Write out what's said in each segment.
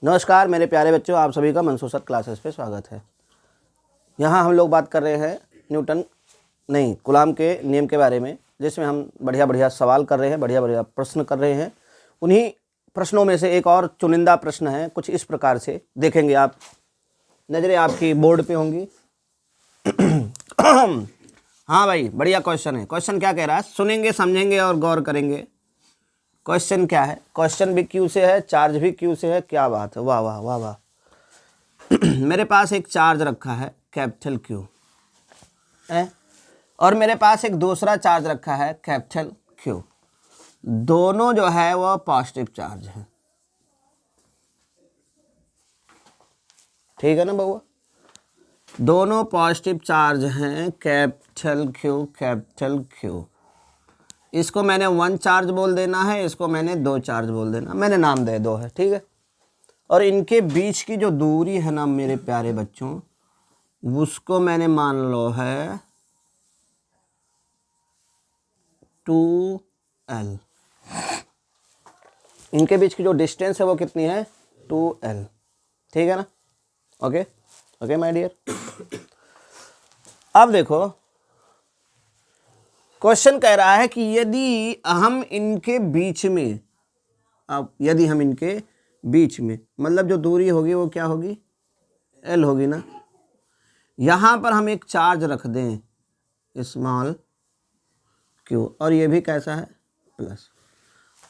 नमस्कार मेरे प्यारे बच्चों, आप सभी का मंसूर सर क्लासेस पे स्वागत है। यहाँ हम लोग बात कर रहे हैं कूलाम के नियम के बारे में, जिसमें हम बढ़िया बढ़िया सवाल कर रहे हैं, बढ़िया बढ़िया प्रश्न कर रहे हैं। उन्हीं प्रश्नों में से एक और चुनिंदा प्रश्न है, कुछ इस प्रकार से देखेंगे आप, नज़रें आपकी बोर्ड पे होंगी। हाँ भाई, बढ़िया क्वेश्चन है। क्वेश्चन क्या कह रहा है, सुनेंगे, समझेंगे और गौर करेंगे। क्वेश्चन क्या है, क्वेश्चन भी क्यू से है, चार्ज भी क्यू से है। क्या बात है, वाह वाह वाह वाह। मेरे पास एक चार्ज रखा है कैपिटल क्यू है, और मेरे पास एक दूसरा चार्ज रखा है कैपिटल क्यू। दोनों जो है वो पॉजिटिव चार्ज है, ठीक है ना बउआ। दोनों पॉजिटिव चार्ज हैं, कैपिटल क्यू। इसको मैंने 1 चार्ज बोल देना है, इसको मैंने 2 चार्ज बोल देना, मैंने नाम दे दो है, ठीक है। और इनके बीच की जो दूरी है ना मेरे प्यारे बच्चों, उसको मैंने मान लो है 2L। इनके बीच की जो डिस्टेंस है वो कितनी है, 2L, ठीक है ना। Okay okay my dear. अब देखो, क्वेश्चन कह रहा है कि यदि हम इनके बीच में, अब यदि हम इनके बीच में, मतलब जो दूरी होगी वो क्या होगी, L होगी ना। यहाँ पर हम एक चार्ज रख दें स्मॉल q, और ये भी कैसा है, प्लस।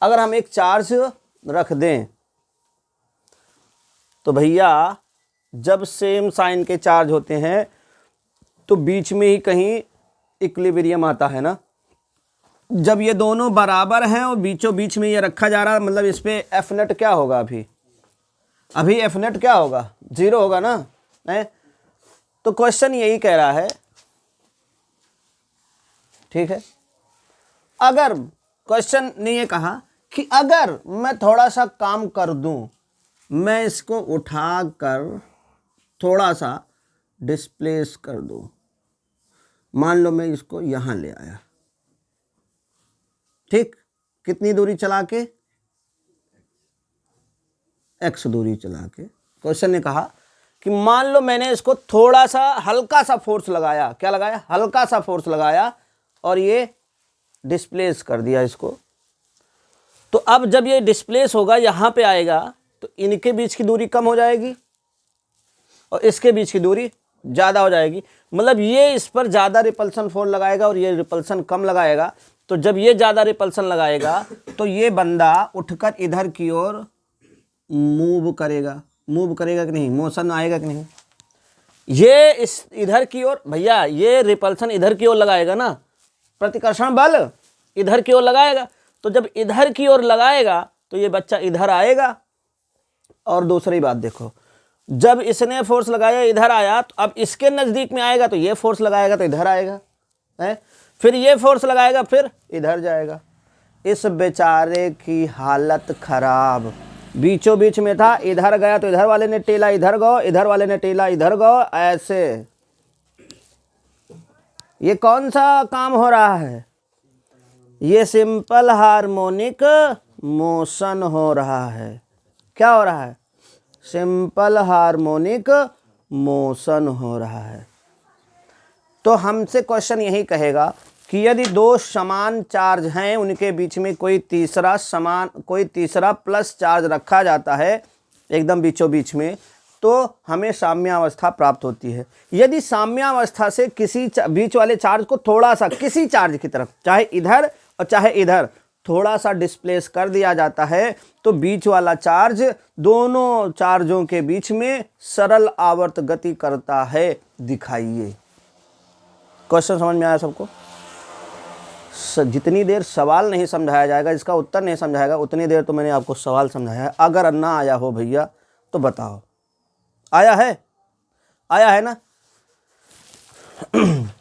अगर हम एक चार्ज रख दें तो भैया जब सेम साइन के चार्ज होते हैं तो बीच में ही कहीं इक्विलिब्रियम आता है ना। जब ये दोनों बराबर हैं और बीचों बीच में ये रखा जा रहा है, मतलब इस पे एफ नेट क्या होगा, अभी एफ नेट क्या होगा, 0 होगा ना, है। तो क्वेश्चन यही कह रहा है, ठीक है। अगर क्वेश्चन ने ये कहा कि अगर मैं थोड़ा सा काम कर दूं, मैं इसको उठा कर थोड़ा सा डिस्प्लेस कर दूं, मान लो मैं इसको यहां ले आया, ठीक। कितनी दूरी चला के, x दूरी चला के। क्वेश्चन ने कहा कि मान लो मैंने इसको थोड़ा सा हल्का सा फोर्स लगाया, क्या लगाया, हल्का सा फोर्स लगाया, और ये डिस्प्लेस कर दिया इसको। तो अब जब ये डिस्प्लेस होगा, यहां पे आएगा, तो इनके बीच की दूरी कम हो जाएगी और इसके बीच की दूरी ज्यादा हो जाएगी। मतलब ये इस पर ज्यादा रिपल्सन फोर्स लगाएगा और ये रिपल्सन कम लगाएगा। तो जब ये ज्यादा रिपल्सन लगाएगा तो ये बंदा उठकर इधर की ओर मूव करेगा कि नहीं, मोशन आएगा कि नहीं। ये इस इधर की ओर, भैया ये रिपल्सन इधर की ओर लगाएगा ना, प्रतिकर्षण बल इधर की ओर लगाएगा। तो जब इधर की ओर लगाएगा तो ये बच्चा इधर आएगा। और दूसरी बात देखो, जब इसने फोर्स लगाया इधर आया, तो अब इसके नजदीक में आएगा तो ये फोर्स लगाएगा तो इधर आएगा, है। फिर ये फोर्स लगाएगा, फिर इधर जाएगा। इस बेचारे की हालत खराब, बीचों बीच में था, इधर गया तो इधर वाले ने टेला इधर गो, इधर वाले ने टेला इधर गो, ऐसे। ये कौन सा काम हो रहा है, ये सिंपल हार्मोनिक मोशन हो रहा है। क्या हो रहा है, सिंपल हार्मोनिक मोशन हो रहा है। तो हमसे क्वेश्चन यही कहेगा कि यदि 2 समान चार्ज हैं, उनके बीच में कोई तीसरा प्लस चार्ज रखा जाता है एकदम बीचों बीच में, तो हमें साम्यावस्था प्राप्त होती है। यदि साम्यावस्था से किसी बीच वाले चार्ज को थोड़ा सा किसी चार्ज की तरफ, चाहे इधर और चाहे इधर, थोड़ा सा डिस्प्लेस कर दिया जाता है, तो बीच वाला चार्ज दोनों चार्जों के बीच में सरल आवर्त गति करता है। दिखाइए। क्वेश्चन समझ में आया सबको? जितनी देर सवाल नहीं समझाया जाएगा, इसका उत्तर नहीं समझाएगा, उतनी देर तो मैंने आपको सवाल समझाया है। अगर ना आया हो भैया तो बताओ, आया है ना।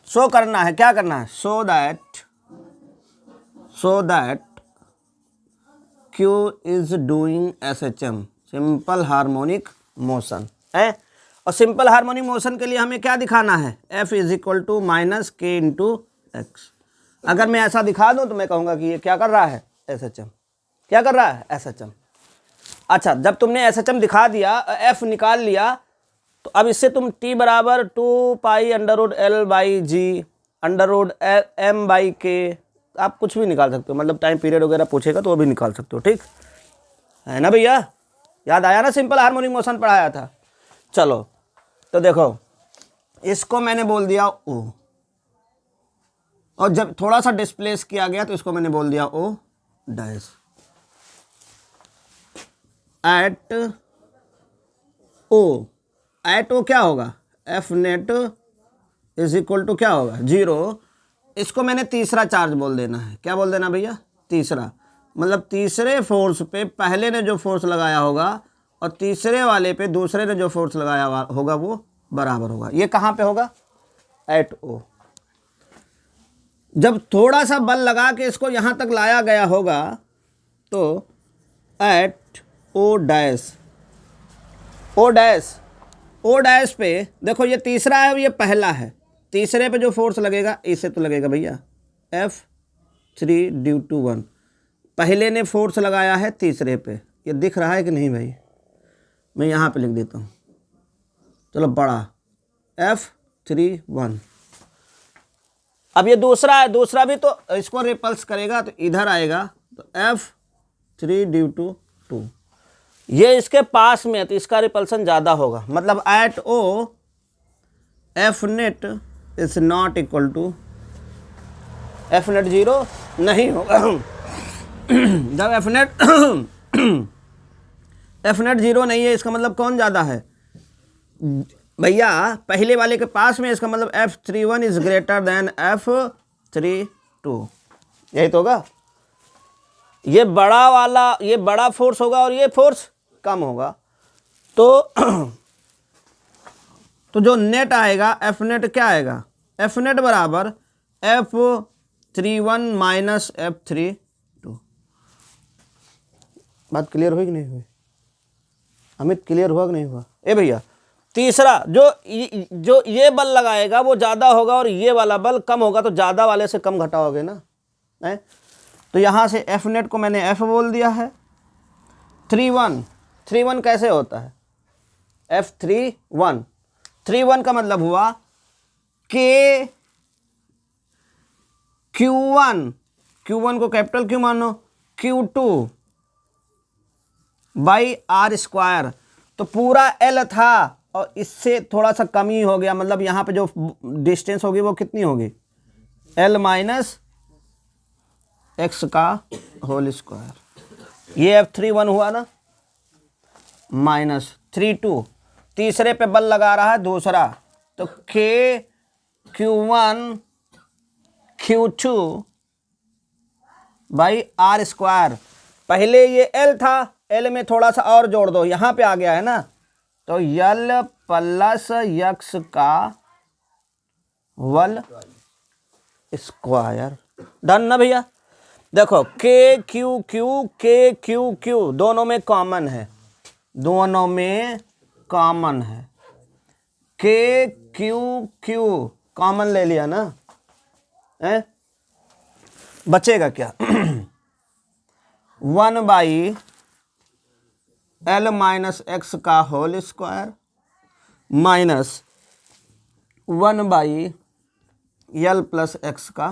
शो करना है, क्या करना है, so that Q is doing SHM, simple harmonic motion है। और सिंपल हार्मोनिक मोशन के लिए हमें क्या दिखाना है, F is equal to minus K into x. अगर मैं ऐसा दिखा दूं तो मैं कहूंगा कि ये क्या कर रहा है, SHM। क्या कर रहा है, SHM। अच्छा, जब तुमने SHM दिखा दिया, F निकाल लिया, तो अब इससे तुम T बराबर 2 pi under root L by G under root M by K, आप कुछ भी निकाल सकते हो, मतलब टाइम पीरियड वगैरह पूछेगा तो वो भी निकाल सकते हो, ठीक है ना भैया? याद आया ना, सिंपल हार्मोनिक मोशन पढ़ाया था। चलो तो देखो, इसको मैंने बोल दिया O, और जब थोड़ा सा डिस्प्लेस किया गया तो इसको मैंने बोल दिया O डैश। एट O क्या होगा? F net is equal to क्या होगा? 0। इसको मैंने तीसरा चार्ज बोल देना है। क्या बोल देना भैया? तीसरा। मतलब तीसरे फोर्स पे पहले ने जो फोर्स लगाया होगा और तीसरे वाले पे दूसरे ने जो फोर्स लगाया होगा वो बराबर होगा। ये कहाँ पे होगा? At O। जब थोड़ा सा बल लगा के इसको यहाँ तक लाया गया होगा तो at O dash. O dash पे देखो, ये तीसरा है, ये पहला है। तीसरे पे जो फोर्स लगेगा इससे तो लगेगा भैया F3 ड्यू टू 1। पहले ने फोर्स लगाया है तीसरे पे। ये दिख रहा है कि नहीं भाई? मैं यहाँ पे लिख देता हूँ, चलो बड़ा F3 1। अब ये दूसरा है, दूसरा भी तो इसको रिपल्स करेगा तो इधर आएगा, तो F3 ड्यू टू 2। ये इसके पास में है तो इसका रिपल्सन ज़्यादा होगा। मतलब at O F net is not equal to, F net 0 नहीं होगा। जब F नेट 0 नहीं है, इसका मतलब कौन ज़्यादा है भैया? पहले वाले के पास में, इसका मतलब F31 is greater than F32। यही तो होगा। ये बड़ा वाला, ये बड़ा फोर्स होगा और ये फोर्स कम होगा। तो जो नेट आएगा, F नेट क्या आएगा? F नेट बराबर F31 माइनस F32। बात क्लियर हुई कि नहीं हुई? अमित क्लियर हुआ कि नहीं हुआ? ए भैया, तीसरा जो ये बल लगाएगा वो ज़्यादा होगा और ये वाला बल कम होगा, तो ज़्यादा वाले से कम घटाओगे ना, है? तो यहाँ से F नेट को मैंने F बोल दिया है। 3-1 कैसे होता है? F3-1 3-1 का मतलब हुआ कि Q1 को कैपिटल क्यों मानो, Q2 बाई R स्क्वायर। तो पूरा L था और इससे थोड़ा सा कम ही हो गया, मतलब यहाँ पे जो डिस्टेंस होगी वो कितनी होगी? L माइनस एक्स का होल स्क्वायर। ये F3-1 हुआ ना, माइनस 3-2। तीसरे पे बल लगा रहा है दूसरा, तो Q1 Q2 by R square. पहले ये L था, L में थोड़ा सा और जोड़ दो, यहाँ पे आ गया है ना, तो L प्लस यक्स का होल स्क्वायर। डन ना भैया? देखो K दोनों में कॉमन है, K कॉमन ले लिया ना, है? बचेगा क्या? 1 बाई L माइनस एक्स का whole square minus 1 by L plus x का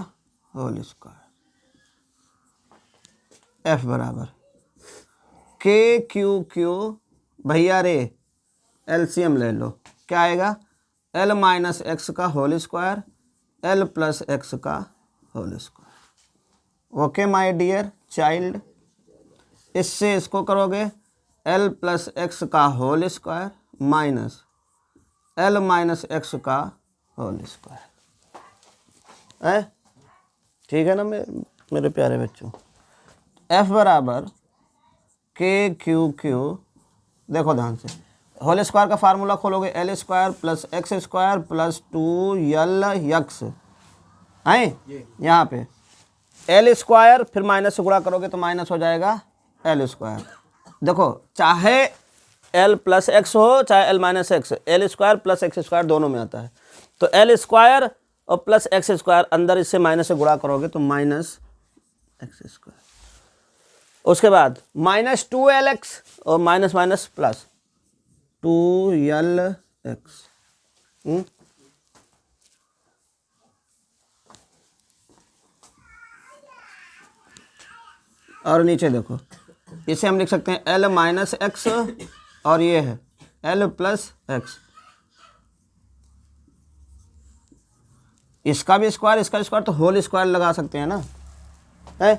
होल स्क्वायर। F बराबर K भैया रे एलसीएम ले लो, क्या आएगा? L माइनस एक्स का whole square L plus x का whole square. Okay my dear child, इससे इसको करोगे L प्लस एक्स का whole square minus L minus x का होल स्क्वायर है। ठीक है ना मेरे प्यारे बच्चों? F बराबर K देखो ध्यान से, होल स्क्वायर का फार्मूला खोलोगे L square plus X square plus 2L X है। यहाँ पे L स्क्वायर फिर माइनस से गुणा करोगे तो माइनस हो जाएगा L स्क्वायर। देखो चाहे L प्लस एक्स हो चाहे L minus x, L square plus X square दोनों में आता है। तो L स्क्वायर और प्लस एक्स स्क्वायर, अंदर इससे माइनस से गुणा करोगे तो माइनस एक्स स्क्वायर। उसके बाद -2LX और माइनस माइनस प्लस 2LX। और नीचे देखो, इसे हम लिख सकते हैं L - x और ये है L + x। इसका भी स्क्वायर, इसका स्क्वायर, तो होल स्क्वायर लगा सकते हैं ना, है।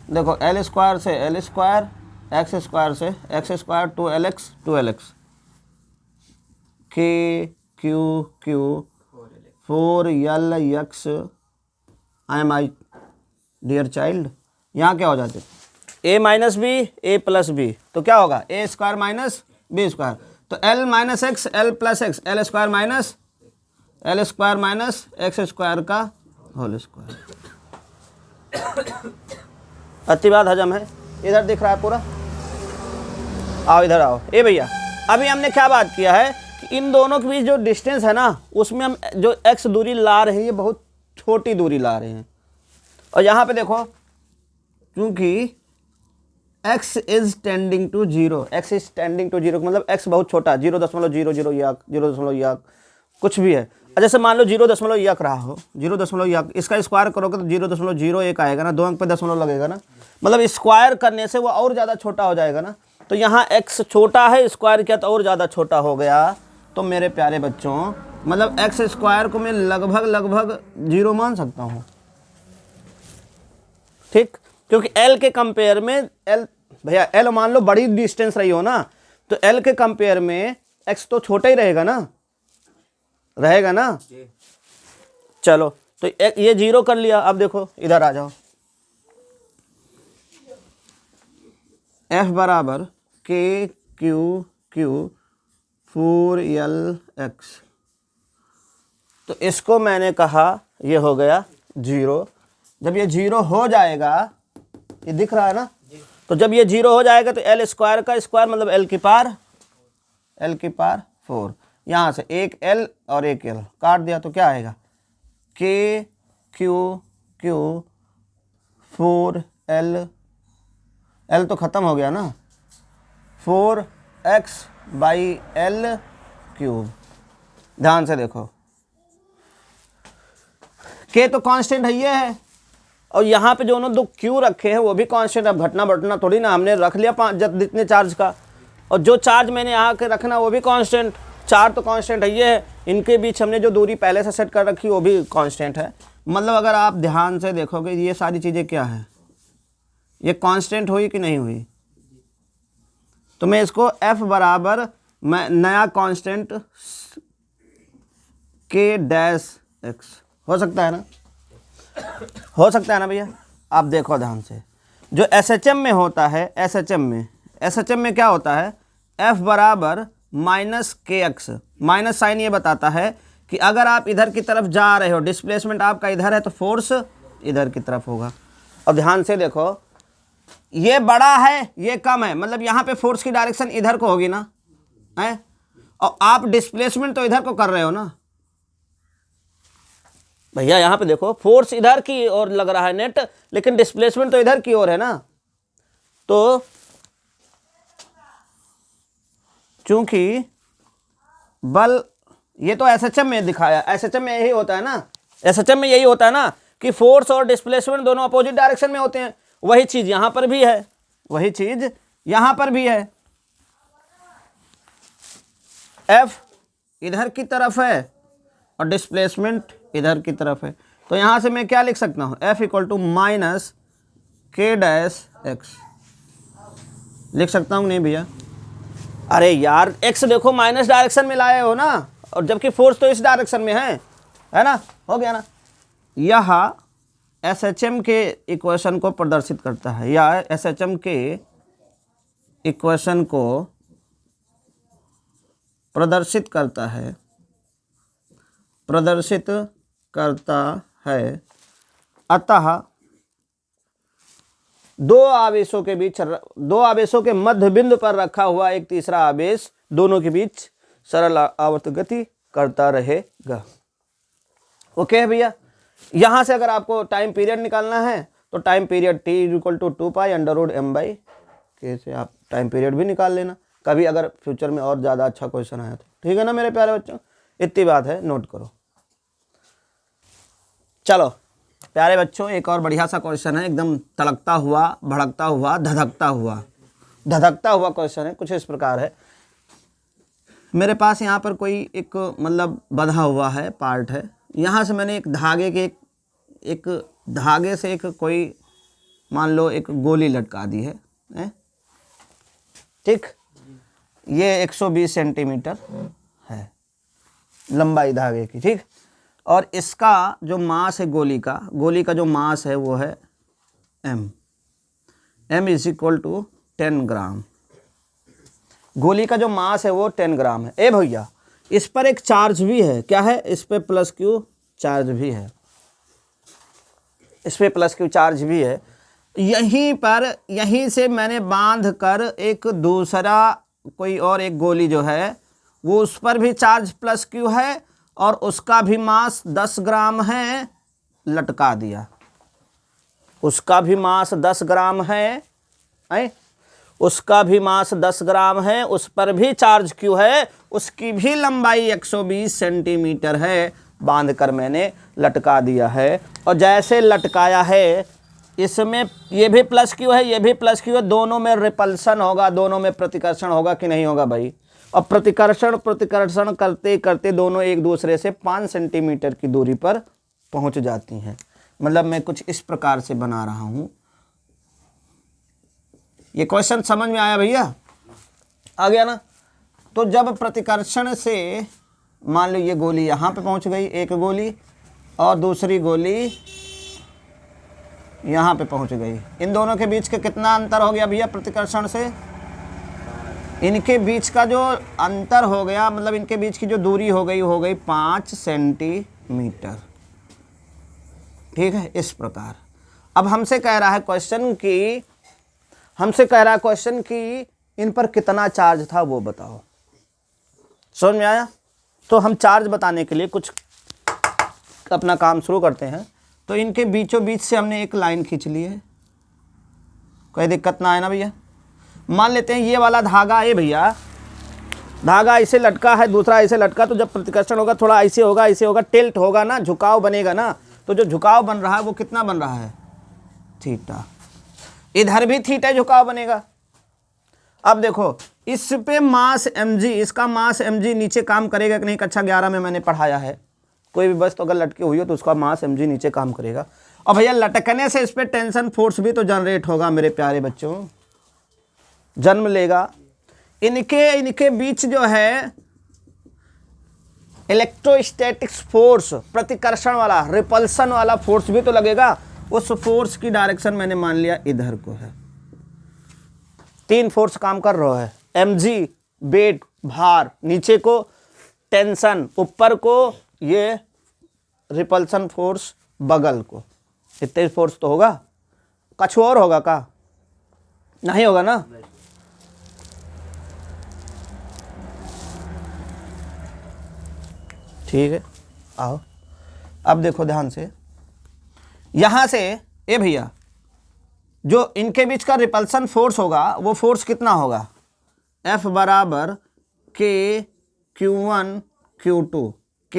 देखो L² से L², x² से x², 2LX 2LX, Q 4LX। I am I dear child, यहाँ क्या हो जाते a - b a + b, तो क्या होगा a² - b², तो L - x L + x L² - x² का होल स्क्वायर। अति बात हजम है। इधर दिख रहा है पूरा, आओ इधर आओ। ए भैया, अभी हमने क्या बात किया है कि इन दोनों के बीच जो डिस्टेंस है ना, उसमें हम जो x दूरी ला रहे हैं ये बहुत छोटी दूरी ला रहे हैं। और यहाँ पे देखो, क्योंकि x is tending to 0, x is tending to 0 मतलब x बहुत छोटा, 0.00 0.1 कुछ भी है। जैसे मान लो 0.1 रहा हो, 0.1, इसका स्क्वायर करोगे तो 0.01 आएगा ना, 2 अंक पे दशमलव लगेगा ना, मतलब स्क्वायर करने से वो और ज़्यादा छोटा हो जाएगा ना। तो यहाँ x छोटा है, स्क्वायर किया तो और ज़्यादा छोटा हो गया। तो मेरे प्यारे बच्चों, मतलब x² को मैं लगभग 0 मान सकता हूँ, ठीक, क्योंकि L के कंपेयर में L, भैया L मान लो बड़ी डिस्टेंस रही हो ना, तो L के कंपेयर में x तो छोटा ही रहेगा ना, चलो तो ये 0 कर लिया। अब देखो इधर आ जाओ, F = Q 4LX, तो इसको मैंने कहा ये हो गया 0। जब ये 0 हो जाएगा, ये दिख रहा है ना, तो जब ये 0 हो जाएगा तो L² का स्क्वायर मतलब L की पावर 4, यहाँ से एक L और एक L काट दिया तो क्या आएगा, Q 4L, L तो ख़त्म हो गया ना, 4x/L³। ध्यान से देखो, K तो कांस्टेंट है, ये है, और यहाँ पे जो उन्होंने 2 Q रखे हैं वो भी कांस्टेंट। अब घटना बढ़ना थोड़ी ना, हमने रख लिया 5 जितने चार्ज का, और जो चार्ज मैंने यहाँ के रखना वो भी कांस्टेंट। 4 तो कांस्टेंट है, ये है, इनके बीच हमने जो दूरी पहले से सेट कर रखी वो भी कांस्टेंट है। मतलब अगर आप ध्यान से देखोगे ये सारी चीज़ें क्या है, ये कांस्टेंट हुई कि नहीं हुई। तो मैं इसको F = मैं नया कांस्टेंट K-X हो सकता है ना, हो सकता है ना भैया। आप देखो ध्यान से, जो SHM में होता है, SHM में क्या होता है, F = -KX, माइनस साइन ये बताता है कि अगर आप इधर की तरफ जा रहे हो, डिस्प्लेसमेंट आपका इधर है, तो फोर्स इधर की तरफ होगा। और ध्यान से देखो, ये बड़ा है ये कम है, मतलब यहाँ पे फोर्स की डायरेक्शन इधर को होगी ना, है, और आप डिस्प्लेसमेंट तो इधर को कर रहे हो ना भैया। यहाँ पे देखो, फोर्स इधर की ओर लग रहा है नेट, लेकिन डिस्प्लेसमेंट तो इधर की ओर है ना। तो चूंकि बल, ये तो SHM में दिखाया, SHM में यही होता है ना, SHM में यही होता है ना कि फोर्स और डिस्प्लेसमेंट दोनों अपोजिट डायरेक्शन में होते हैं। वही चीज यहां पर भी है, वही चीज यहां पर भी है। F इधर की तरफ है और डिस्प्लेसमेंट इधर की तरफ है, तो यहां से मैं क्या लिख सकता हूं, F = -K-X लिख सकता हूं नहीं भैया। अरे यार, x देखो माइनस डायरेक्शन में लाए हो ना, और जबकि फोर्स तो इस डायरेक्शन में है ना, हो गया ना। यह SHM के इक्वेशन को प्रदर्शित करता है, या SHM के इक्वेशन को प्रदर्शित करता है। अतः दो आवेशों के मध्य बिंदु पर रखा हुआ एक तीसरा आवेश दोनों के बीच सरल आवर्त गति करता रहेगा। ओके है भैया। यहां से अगर आपको टाइम पीरियड निकालना है तो time period t equal to 2π√m/k से आप टाइम पीरियड भी निकाल लेना कभी अगर फ्यूचर में और ज़्यादा अच्छा क्वेश्चन आया तो। ठीक है ना मेरे प्यारे बच्चों, इतनी बात है, नोट करो। चलो प्यारे बच्चों, एक और बढ़िया सा क्वेश्चन है, एकदम तड़कता हुआ, भड़कता हुआ, धधकता हुआ क्वेश्चन है। कुछ इस प्रकार है, मेरे पास यहाँ पर कोई एक मतलब बंधा हुआ है पार्ट है, यहाँ से मैंने एक धागे के एक धागे से एक कोई मान लो एक गोली लटका दी है, ठीक। ये 120 सेंटीमीटर है लंबाई धागे की, ठीक। और इसका जो मास है गोली का जो मास है वो है m इज इक्वल टू 10 ग्राम। गोली का जो मास है वो 10 ग्राम है। ए भैया, इस पर एक चार्ज भी है, क्या है, इस पे प्लस क्यू चार्ज भी है, इस पे प्लस क्यू चार्ज भी है। यहीं से मैंने बांध कर एक दूसरा कोई और एक गोली जो है वो उस पर भी चार्ज प्लस क्यू है और उसका भी मास 10 ग्राम है, लटका दिया। उसका भी मास 10 ग्राम है, उसका भी मास 10 ग्राम है, उस पर भी चार्ज क्यू है, उसकी भी लंबाई 120 सेंटीमीटर है, बांध कर मैंने लटका दिया है। और जैसे लटकाया है इसमें ये भी प्लस क्यू है, ये भी प्लस क्यू है, दोनों में रिपल्सन होगा, दोनों में प्रतिकर्षण होगा कि नहीं होगा भाई। और प्रतिकर्षण करते करते दोनों एक दूसरे से 5 सेंटीमीटर की दूरी पर पहुंच जाती हैं। मतलब मैं कुछ इस प्रकार से बना रहा हूं। ये क्वेश्चन समझ में आया भैया? आ गया ना? तो जब प्रतिकर्षण से मान लो ये गोली यहाँ पे पहुंच गई, एक गोली, और दूसरी गोली यहाँ पे पहुंच गई, इन दोनों के बीच के कितना अंतर हो गया भैया प्रतिकर्षण से? इनके बीच का जो अंतर हो गया, मतलब इनके बीच की जो दूरी हो गई 5 सेंटीमीटर। ठीक है, इस प्रकार। अब हमसे कह रहा है क्वेश्चन कि इन पर कितना चार्ज था वो बताओ। समझ में आया? तो हम चार्ज बताने के लिए कुछ अपना काम शुरू करते हैं। तो इनके बीचों बीच से हमने एक लाइन खींच ली है, कोई दिक्कत ना आए ना भैया। मान लेते हैं ये वाला धागा है भैया, धागा ऐसे लटका है, दूसरा ऐसे लटका, तो जब प्रतिकर्षण होगा थोड़ा ऐसे होगा, टिल्ट होगा ना, झुकाव बनेगा ना। तो जो झुकाव बन रहा है वो कितना बन रहा है? थीटा। इधर भी थीटा झुकाव बनेगा। अब देखो इस पे मास mg, इसका मास mg नीचे काम करेगा कि नहीं? कक्षा 11 में मैंने पढ़ाया है, कोई भी वस्तु अगर लटकी हुई हो तो उसका मास mg नीचे काम करेगा। और भैया लटकने से इस पे टेंशन फोर्स भी तो जनरेट होगा मेरे प्यारे बच्चों, जन्म लेगा। इनके बीच जो है इलेक्ट्रोस्टैटिक्स फोर्स, प्रतिकर्षण वाला, रिपल्सन वाला फोर्स भी तो लगेगा। उस फोर्स की डायरेक्शन मैंने मान लिया इधर को है। 3 फोर्स काम कर रहा है, mg वेट भार, नीचे को टेंशन, ऊपर को ये रिपल्सन फोर्स, बगल को। इतने फोर्स तो होगा, कुछ और होगा का? नहीं होगा ना? ठीक है, आओ अब देखो ध्यान से। यहां से ए भैया जो इनके बीच का रिपल्सन फोर्स होगा वो फोर्स कितना होगा? F बराबर K Q1 Q2, K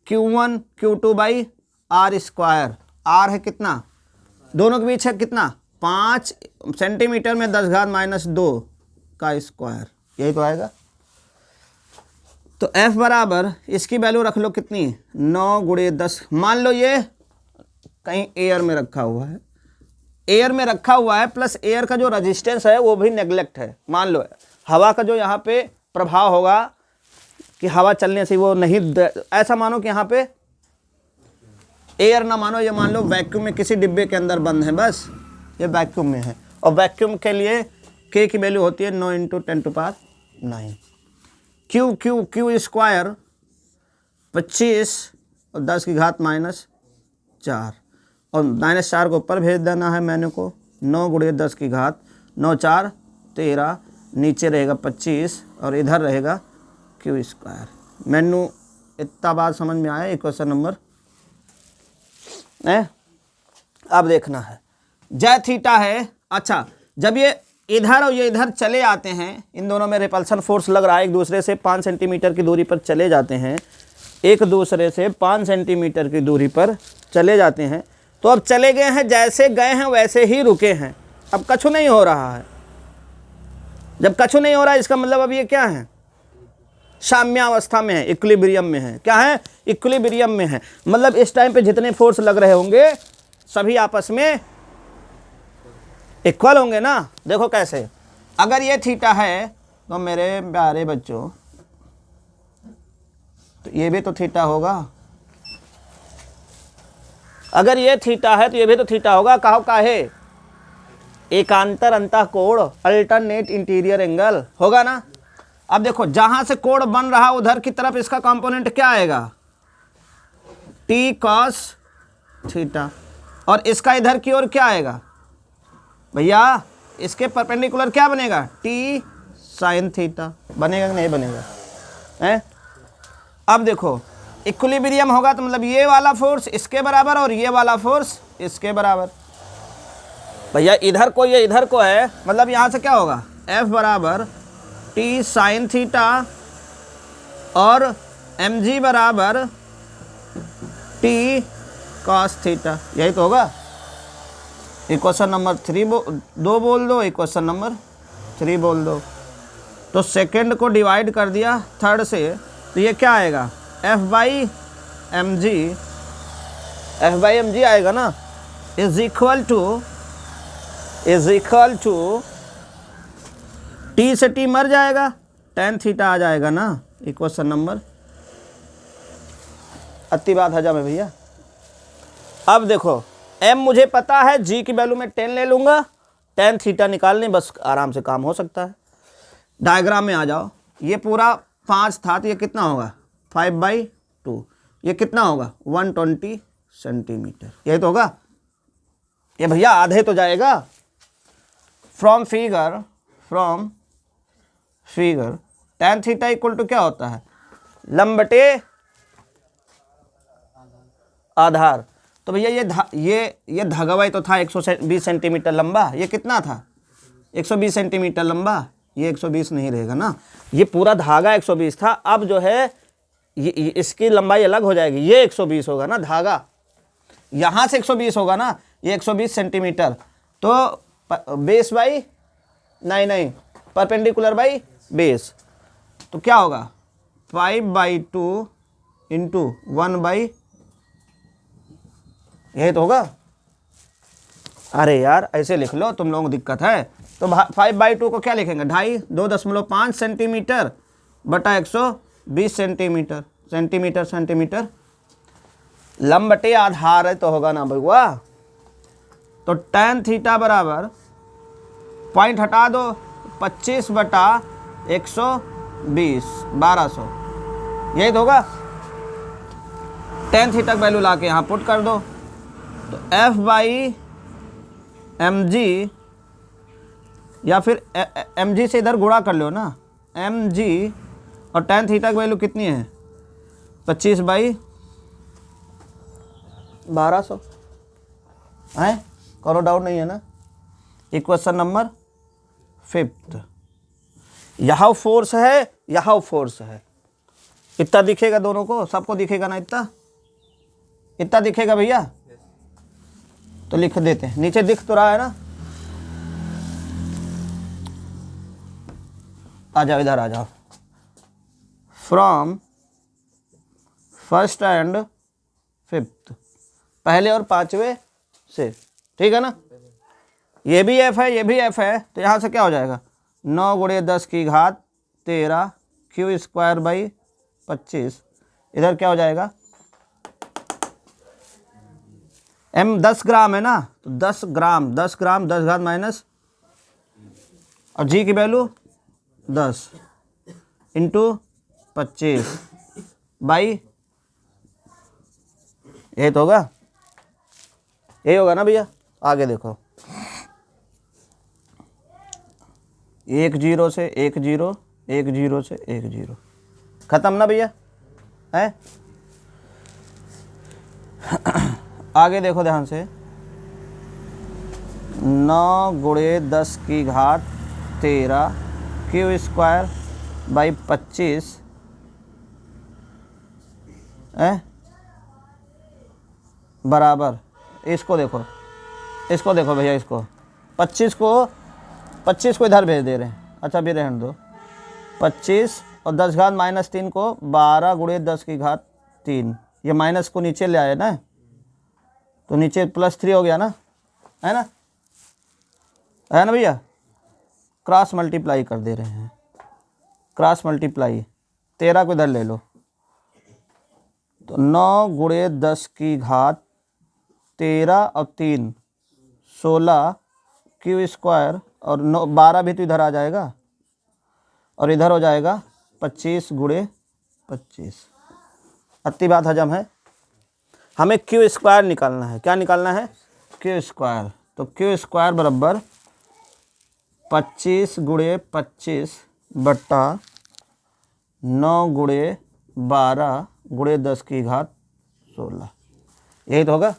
Q1 Q2 by R square. R है कितना? दोनों के बीच है कितना? 5 सेंटीमीटर में 10 घात -2 का स्क्वायर, यही तो आएगा। तो F बराबर, इसकी वैल्यू रख लो कितनी? 9 × 10। मान लो ये कहीं एयर में रखा हुआ है, एयर में रखा हुआ है, प्लस एयर का जो रेजिस्टेंस है वो भी नेग्लेक्ट है। मान लो हवा का जो यहाँ पे प्रभाव होगा कि हवा चलने से वो नहीं, ऐसा मानो कि यहाँ पे एयर ना मानो, ये मान लो वैक्यूम में किसी डिब्बे के अंदर बंद है, बस ये वैक्यूम में है। और वैक्यूम के लिए K की वैल्यू होती है 9 × 10⁹। Q स्क्वायर 25 और 10 की घात -4, और -4 को ऊपर भेज देना है मैंने को। 9 × 10 की घात 9 4 13, नीचे रहेगा 25 और इधर रहेगा Q स्क्वायर। मैनू इतना बात समझ में आया? एक क्वेश्चन नंबर है। अब देखना है जय थीटा है। अच्छा, जब ये इधर और ये इधर चले आते हैं, इन दोनों में रिपल्सन फोर्स लग रहा है, एक दूसरे से 5 सेंटीमीटर की दूरी पर चले जाते हैं, एक दूसरे से 5 सेंटीमीटर की दूरी पर चले जाते हैं। तो अब चले गए हैं, जैसे गए हैं वैसे ही रुके हैं, अब कछु नहीं हो रहा है। जब कछु नहीं हो रहा है इसका मतलब अब ये क्या है, साम्यावस्था में है, इक्विलिब्रियम में है। क्या है, इक्विलिब्रियम में है। मतलब इस टाइम पे जितने फोर्स लग रहे होंगे सभी आपस में इक्वल होंगे ना। देखो कैसे, अगर ये थीटा है तो मेरे प्यारे बच्चों तो ये भी तो थीटा होगा। अगर ये थीटा है तो ये भी तो थीटा होगा। कहो काहे, एकांतर अंतः कोण, अल्टरनेट इंटीरियर एंगल होगा ना। अब देखो जहां से कोण बन रहा उधर की तरफ इसका कंपोनेंट क्या आएगा, टी कॉस थीटा, और इसका इधर की ओर क्या आएगा भैया, इसके परपेंडिकुलर क्या बनेगा, टी साइन थीटा। बनेगा कि नहीं बनेगा है। अब देखो इक्विलिब्रियम होगा तो मतलब ये वाला फोर्स इसके बराबर और ये वाला फोर्स इसके बराबर। भैया इधर को ये इधर को है, मतलब यहाँ से क्या होगा, F बराबर टी साइन थीटा और mg बराबर टी कॉस थीटा, यही तो होगा। इक्वेशन नंबर 2 बोल दो, इक्वेशन नंबर 3 बोल दो। तो सेकंड को डिवाइड कर दिया थर्ड से, तो ये क्या आएगा, F बाई एम जी आएगा ना, इज इक्वल टू टी से टी मर जाएगा, tan थीटा आ जाएगा ना। इक्वेशन नंबर, अति बात हजम है भैया। अब देखो m मुझे पता है, g की वैल्यू में 10 ले लूँगा, tan थीटा निकालने बस आराम से काम हो सकता है। डायग्राम में आ जाओ, ये पूरा 5 था तो ये कितना होगा 5/2, ये कितना होगा 120 सेंटीमीटर, यही तो होगा। ये भैया आधे तो जाएगा। From figure tan theta equal to क्या होता है, लंब बटे आधार। तो भैया ये धगवाई तो था 120 सेंटीमीटर लंबा, ये कितना था 120 सेंटीमीटर लंबा, ये 120 नहीं रहेगा ना, ये पूरा धागा 120 था। अब जो है ये इसकी लंबाई अलग हो जाएगी, ये 120 होगा ना धागा, यहाँ से 120 होगा ना, ये 120 सेंटीमीटर। तो बेस बाई नहीं परपेंडिकुलर बाई बेस, तो क्या होगा 5/2 इंटू 1/, यही तो होगा। अरे यार ऐसे लिख लो, तुम लोगों को दिक्कत है तो 5/2 को क्या लिखेंगे, 2.5 सेंटीमीटर बटा 120 सेंटीमीटर लंब बटे आधार है तो होगा ना भैया। तो tan थीटा बराबर पॉइंट हटा दो, 25/120 1200, यही तो होगा। tan थीटा की वैल्यू ला के यहाँ पुट कर दो, तो F बाई mg, या फिर mg से इधर गुणा कर लो ना, mg, और tan थीटा की वैल्यू कितनी है 25/1200 है, करो डाउट नहीं है ना। इक्वेशन नंबर 5, यहाँ फोर्स है यहाँ फोर्स है, इतना दिखेगा दोनों को, सबको दिखेगा ना, इतना दिखेगा भैया। तो लिख देते हैं, नीचे दिख तो रहा है ना, आ जाओ इधर आ जाओ। फ्रॉम फर्स्ट एंड 5th, पहले और 5वें से, ठीक है ना। ये भी f है, ये भी f है, तो यहाँ से क्या हो जाएगा 9 × 10 की घात 13 क्यू स्क्वायर बाई 25, इधर क्या हो जाएगा m 10 ग्राम है ना, तो 10 ग्राम 10 घात माइनस, और g की वैल्यू 10 इंटू 25 बाई, यही तो होगा, यही होगा ना भैया। आगे देखो 1 0 से 1 0 1 0 से 1 0, खत्म ना भैया है। आगे देखो ध्यान से, 9 गुणे 10 की घात 13 क्यू स्क्वायर बाई 25 है बराबर, इसको देखो भैया, इसको 25 को इधर भेज दे रहे हैं। अच्छा भी रहने दो, 25 और 10 घात -3 को 12 गुणे 10 की घात 3, ये माइनस को नीचे ले आए ना, तो नीचे +3 हो गया ना, है ना भैया। क्रॉस मल्टीप्लाई कर दे रहे हैं, क्रॉस मल्टीप्लाई 13 को इधर ले लो, तो 9 गुणे 10 की घात 13 और 3 16 क्यू स्क्वायर, और 12 भी तो इधर आ जाएगा, और इधर हो जाएगा 25 गुणे 25। अति बात हजम है। हमें क्यू स्क्वायर निकालना है। क्या निकालना है? Q square. तो क्यू स्क्वायर बराबर 25 गुणे 25 बट्टा 9 गुणे 12 गुणे 10 की घात 16, यही तो होगा।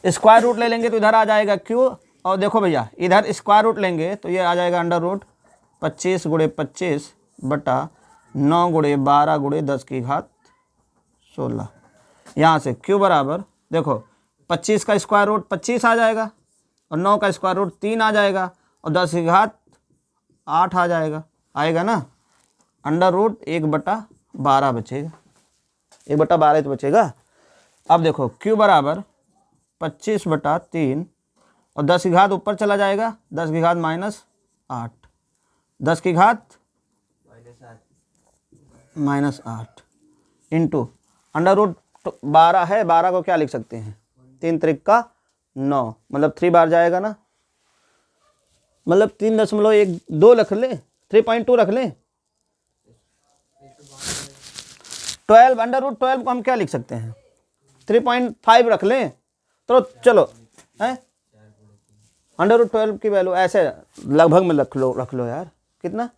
स्क्वायर रूट ले लेंगे तो इधर आ जाएगा क्यू, और देखो भैया इधर स्क्वायर रूट लेंगे तो ये आ जाएगा अंडर रूट 25 गुणे 25 बटा 9 गुणे 12 गुणे 10 की घात 16। यहाँ से क्यू बराबर देखो 25 का स्क्वायर रूट 25 आ जाएगा, और 9 का स्क्वायर रूट 3 आ जाएगा, और 10 की घात 8 आ जाएगा, आएगा ना। अंडर रूट 1/12 बचेगा, 1/12 तो बचेगा। अब देखो क्यू बराबर 25/3, और 10 की घात ऊपर चला जाएगा, 10 की घात -8, 10 की घात -8 इंटू अंडर रूट 12 है, 12 को क्या लिख सकते हैं, 3 त्रिक का 9, मतलब 3 बार जाएगा ना, मतलब 3.12 रख ले, 3.2 रख ले। 12 अंडर रूट 12 को हम क्या लिख सकते हैं, 3.5 रख लें, तो चलो है अंडर रूट 12 की वैल्यू ऐसे लगभग में रख लो यार, कितना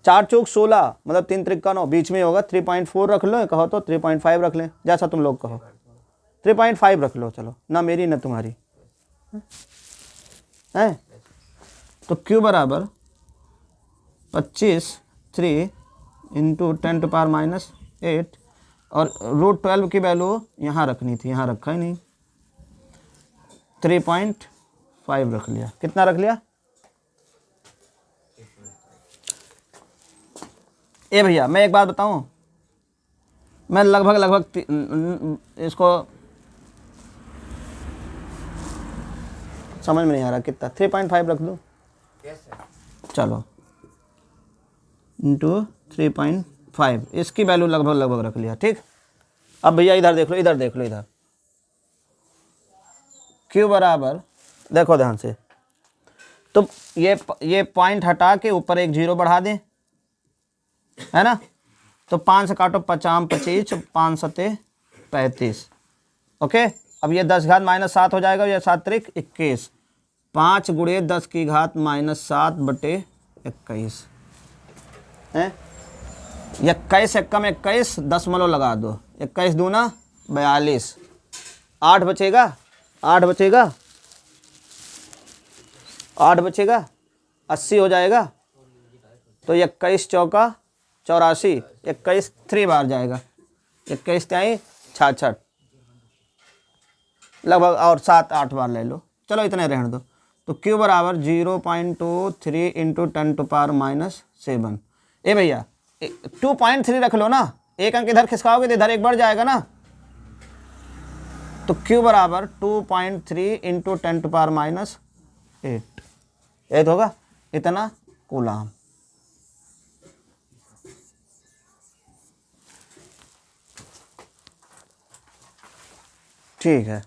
4 चौक 16, मतलब 3 त्रिक का 9, बीच में होगा 3.4 रख लो, कहो तो 3.5 रख लें, जैसा तुम लोग कहो 3.5 रख लो, चलो ना मेरी ना तुम्हारी है। तो क्यू बराबर 3 इंटू 10⁻⁸, और रूट 12 की वैल्यू यहाँ रखनी थी, यहाँ रखा ही नहीं, 3.5 रख लिया। कितना रख लिया? ए भैया मैं एक बात बताऊं, मैं लगभग इसको समझ में नहीं आ रहा, कितना 3.5 रख दूं, चलो इंटू 3.5, इसकी वैल्यू लगभग रख लिया, ठीक। अब भैया इधर देख लो, इधर क्यू बराबर देखो ध्यान से, तो ये पॉइंट हटा के ऊपर एक 0 बढ़ा दें, है ना, तो 5 से काटो 50 25, 5 सते 35, ओके। अब ये 10 घात -7 हो जाएगा, ये 7 त्रिक 21, 5 गुणे 10 की घात -7 बटे 21 है, 21 एकम 21 दशमलव लगा दो, 21 दूना 42, 8 बचेगा, 80 हो जाएगा, तो 21 चौका 84, 21 3 बार जाएगा, 21 त्याई 66, लगभग, और 7-8 बार ले लो, चलो इतने रहने दो। तो क्यू बराबर 0.23 इंटू 10⁻⁷। ए भैया 2.3 रख लो ना, एक अंक इधर खिसकाओगे तो इधर एक बढ़ जाएगा ना, तो क्यू बराबर 2.3 इंटू 10⁻⁸, ये तो होगा इतना कूलाम। ठीक है।